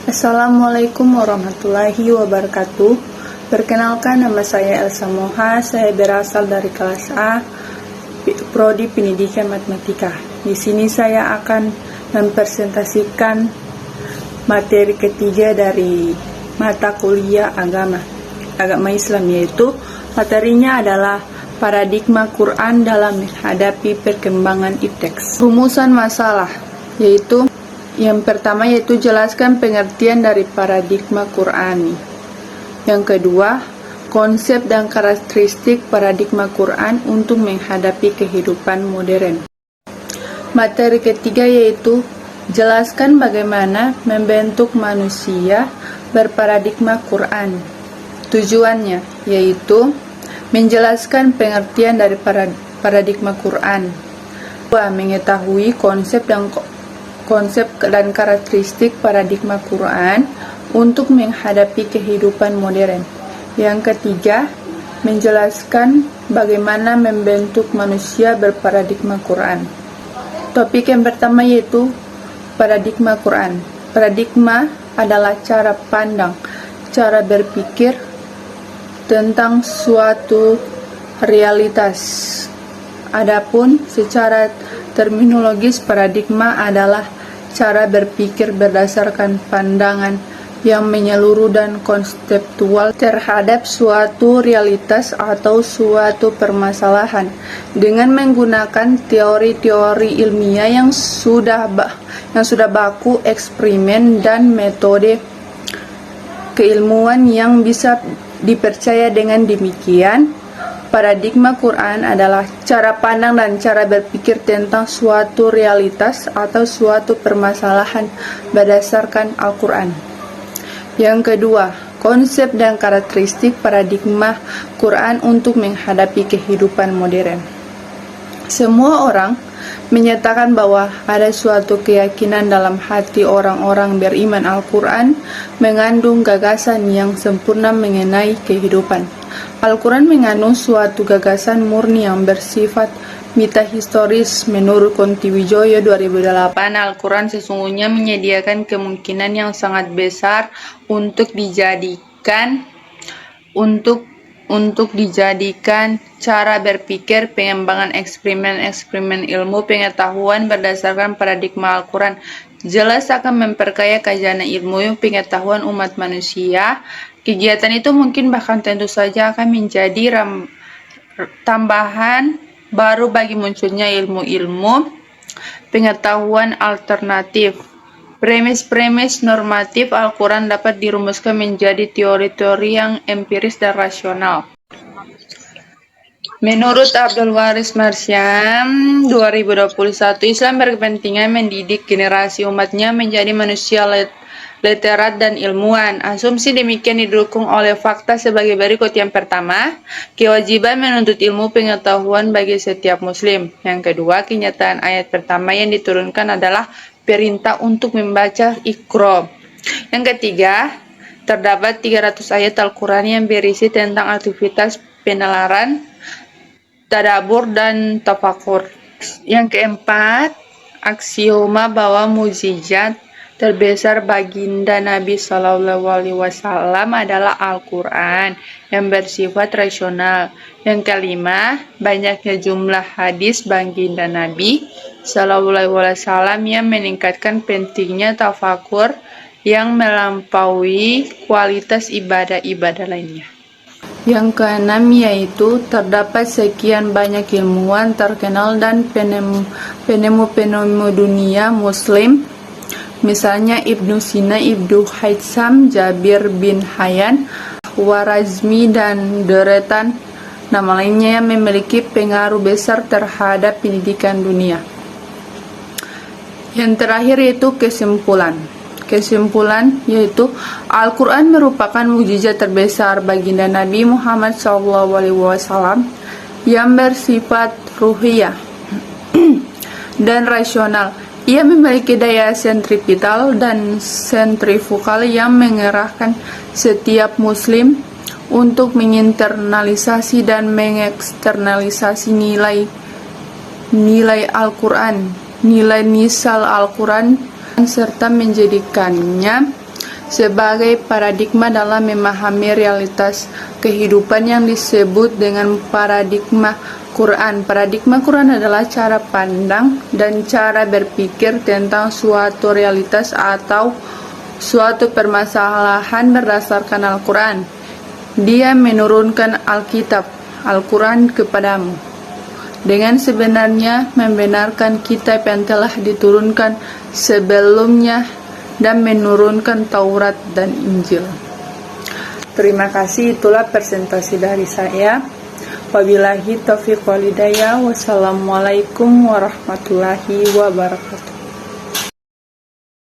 Assalamualaikum warahmatullahi wabarakatuh. Perkenalkan, nama saya Elsa Moha. Saya berasal dari kelas A, Prodi Pendidikan Matematika. Di sini saya akan mempresentasikan materi ketiga dari mata kuliah agama Islam, yaitu materinya adalah paradigma Quran dalam menghadapi perkembangan ipteks. Rumusan masalah yaitu yang pertama yaitu jelaskan pengertian dari paradigma Qurani. Yang kedua, konsep dan karakteristik paradigma Quran untuk menghadapi kehidupan modern. Materi ketiga yaitu jelaskan bagaimana membentuk manusia berparadigma Quran. Tujuannya yaitu menjelaskan pengertian dari paradigma Quran. Kedua, mengetahui konsep dan karakteristik paradigma Quran untuk menghadapi kehidupan modern. Yang ketiga, menjelaskan bagaimana membentuk manusia berparadigma Quran. Topik yang pertama yaitu paradigma Quran. Paradigma adalah cara pandang, cara berpikir tentang suatu realitas. Adapun secara terminologis, paradigma adalah cara berpikir berdasarkan pandangan yang menyeluruh dan konseptual terhadap suatu realitas atau suatu permasalahan dengan menggunakan teori-teori ilmiah yang sudah baku, eksperimen, dan metode keilmuan yang bisa dipercaya. Dengan demikian, paradigma Quran adalah cara pandang dan cara berpikir tentang suatu realitas atau suatu permasalahan berdasarkan Al-Quran. Yang kedua, konsep dan karakteristik paradigma Quran untuk menghadapi kehidupan modern. Semua orang menyatakan bahwa ada suatu keyakinan dalam hati orang-orang beriman Al-Quran mengandung gagasan yang sempurna mengenai kehidupan. Al-Quran mengandung suatu gagasan murni yang bersifat metahistoris. Menurut Kontiwijoyo 2008, Al-Quran sesungguhnya menyediakan kemungkinan yang sangat besar untuk dijadikan cara berpikir, pengembangan eksperimen ilmu pengetahuan berdasarkan paradigma Al-Quran. Jelas akan memperkaya khazanah ilmu pengetahuan umat manusia. Kegiatan itu mungkin bahkan tentu saja akan menjadi tambahan baru bagi munculnya ilmu-ilmu pengetahuan alternatif. Premis-premis normatif Al-Quran dapat dirumuskan menjadi teori-teori yang empiris dan rasional. Menurut Abdul Waris Marsyam 2021, Islam berkepentingan mendidik generasi umatnya menjadi manusia literat dan ilmuwan. Asumsi demikian didukung oleh fakta sebagai berikut. Yang pertama, kewajiban menuntut ilmu pengetahuan bagi setiap muslim. Yang kedua, kenyataan ayat pertama yang diturunkan adalah perintah untuk membaca Iqra. Yang ketiga, terdapat 300 ayat Al-Quran yang berisi tentang aktivitas penalaran, tadabbur, dan tafakur. Yang keempat, aksioma bahwa mukjizat terbesar baginda Nabi SAW adalah Al-Quran yang bersifat rasional. Yang kelima, banyaknya jumlah hadis baginda Nabi SAW yang meningkatkan pentingnya tafakur yang melampaui kualitas ibadah-ibadah lainnya. Yang keenam yaitu terdapat sekian banyak ilmuwan terkenal dan penemu dunia muslim, misalnya Ibnu Sina, Ibnu Haytham, Jabir bin Hayyan, Warazmi, dan deretan nama lainnya yang memiliki pengaruh besar terhadap pendidikan dunia. Yang terakhir yaitu kesimpulan yaitu Al-Quran merupakan mukjizat terbesar baginda Nabi Muhammad SAW yang bersifat ruhiyah dan rasional. Ia memiliki daya sentripetal dan sentrifugal yang mengerahkan setiap muslim untuk menginternalisasi dan mengeksternalisasi nilai Al-Quran, nilai misal Al-Quran, serta menjadikannya sebagai paradigma dalam memahami realitas kehidupan yang disebut dengan paradigma Quran. Paradigma Quran adalah cara pandang dan cara berpikir tentang suatu realitas atau suatu permasalahan berdasarkan Al-Quran. Dia menurunkan Alkitab, Al-Quran kepadamu dengan sebenarnya membenarkan kitab yang telah diturunkan sebelumnya dan menurunkan Taurat dan Injil. Terima kasih, itulah presentasi dari saya. Wabillahi taufiq wal hidayah. Wassalamualaikum warahmatullahi wabarakatuh.